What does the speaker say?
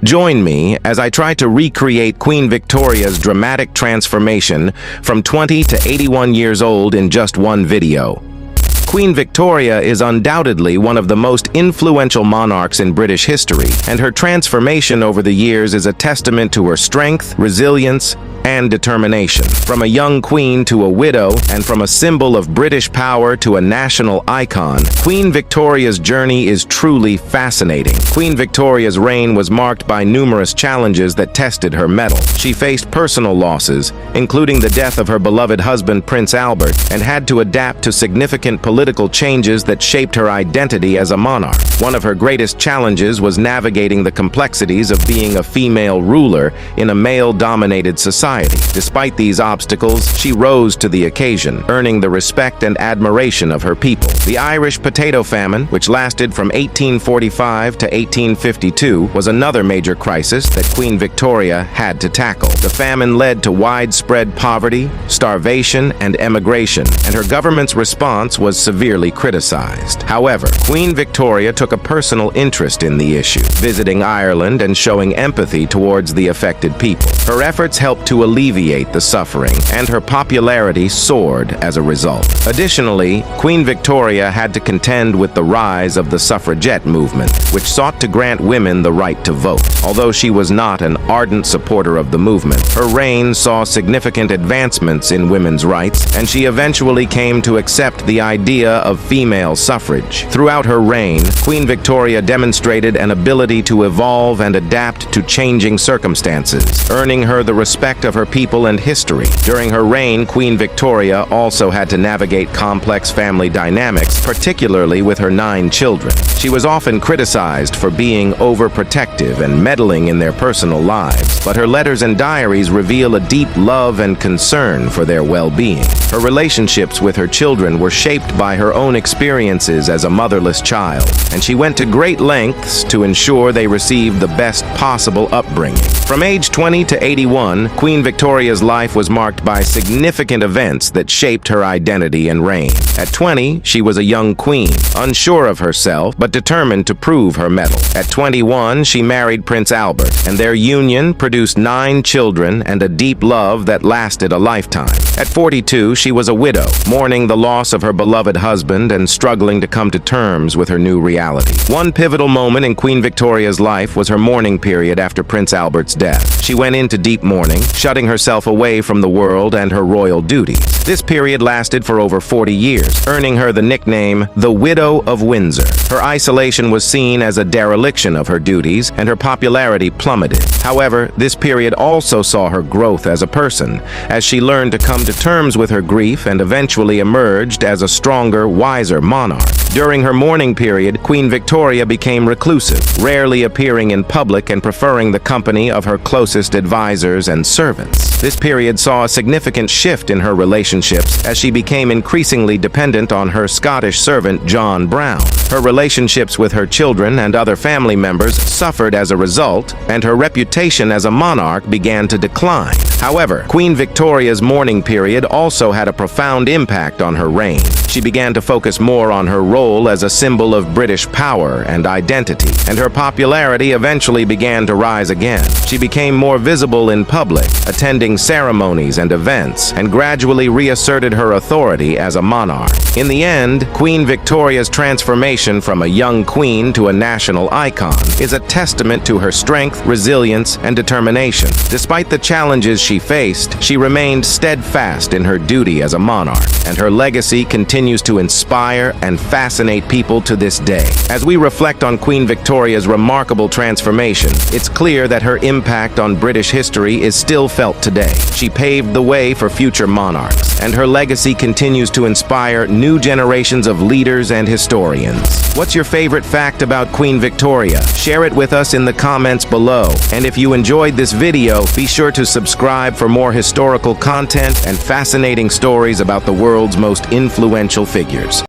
Join me as I try to recreate Queen Victoria's dramatic transformation from 20 to 81 years old in just one video. Queen Victoria is undoubtedly one of the most influential monarchs in British history, and her transformation over the years is a testament to her strength, resilience, and determination. From a young queen to a widow, and from a symbol of British power to a national icon, Queen Victoria's journey is truly fascinating. Queen Victoria's reign was marked by numerous challenges that tested her mettle. She faced personal losses, including the death of her beloved husband Prince Albert, and had to adapt to significant political changes that shaped her identity as a monarch. One of her greatest challenges was navigating the complexities of being a female ruler in a male-dominated society. Despite these obstacles, she rose to the occasion, earning the respect and admiration of her people. The Irish potato famine, which lasted from 1845 to 1852, was another major crisis that Queen Victoria had to tackle. The famine led to widespread poverty, starvation, and emigration, and her government's response was severely criticized. However, Queen Victoria took a personal interest in the issue, visiting Ireland and showing empathy towards the affected people. Her efforts helped to alleviate the suffering, and her popularity soared as a result. Additionally, Queen Victoria had to contend with the rise of the suffragette movement, which sought to grant women the right to vote. Although she was not an ardent supporter of the movement, her reign saw significant advancements in women's rights, and she eventually came to accept the idea of female suffrage. Throughout her reign, Queen Victoria demonstrated an ability to evolve and adapt to changing circumstances, earning her the respect of her people and history. During her reign, Queen Victoria also had to navigate complex family dynamics, particularly with her 9 children. She was often criticized for being overprotective and meddling in their personal lives, but her letters and diaries reveal a deep love and concern for their well-being. Her relationships with her children were shaped by her own experiences as a motherless child, and she went to great lengths to ensure they received the best possible upbringing. From age 20 to 81, Queen Victoria's life was marked by significant events that shaped her identity and reign. At 20, she was a young queen, unsure of herself but determined to prove her mettle. At 21, she married Prince Albert, and their union produced 9 children and a deep love that lasted a lifetime. At 42, she was a widow, mourning the loss of her beloved husband and struggling to come to terms with her new reality. One pivotal moment in Queen Victoria's life was her mourning period after Prince Albert's death. She went into deep mourning, shutting herself away from the world and her royal duties. This period lasted for over 40 years, earning her the nickname the Widow of Windsor. Her isolation was seen as a dereliction of her duties, and her popularity plummeted. However, this period also saw her growth as a person, as she learned to come to terms with her grief and eventually emerged as a stronger, wiser monarch. During her mourning period, Queen Victoria became reclusive, rarely appearing in public and preferring the company of her closest advisors and servants. This period saw a significant shift in her relationships as she became increasingly dependent on her Scottish servant John Brown. Her relationships with her children and other family members suffered as a result, and her reputation as a monarch began to decline. However, Queen Victoria's mourning period also had a profound impact on her reign. She began to focus more on her role as a symbol of British power and identity, and her popularity eventually began to rise again. She became more visible in public, attending ceremonies and events, and gradually reasserted her authority as a monarch. In the end, Queen Victoria's transformation from a young queen to a national icon is a testament to her strength, resilience, and determination. Despite the challenges she faced, she remained steadfast in her duty as a monarch, and her legacy continues to inspire and fascinate people to this day. As we reflect on Queen Victoria's remarkable transformation, it's clear that her impact on British history is still felt today. She paved the way for future monarchs, and her legacy continues to inspire new generations of leaders and historians. What's your favorite fact about Queen Victoria? Share it with us in the comments below. And if you enjoyed this video, be sure to subscribe for more historical content and fascinating stories about the world's most influential figures.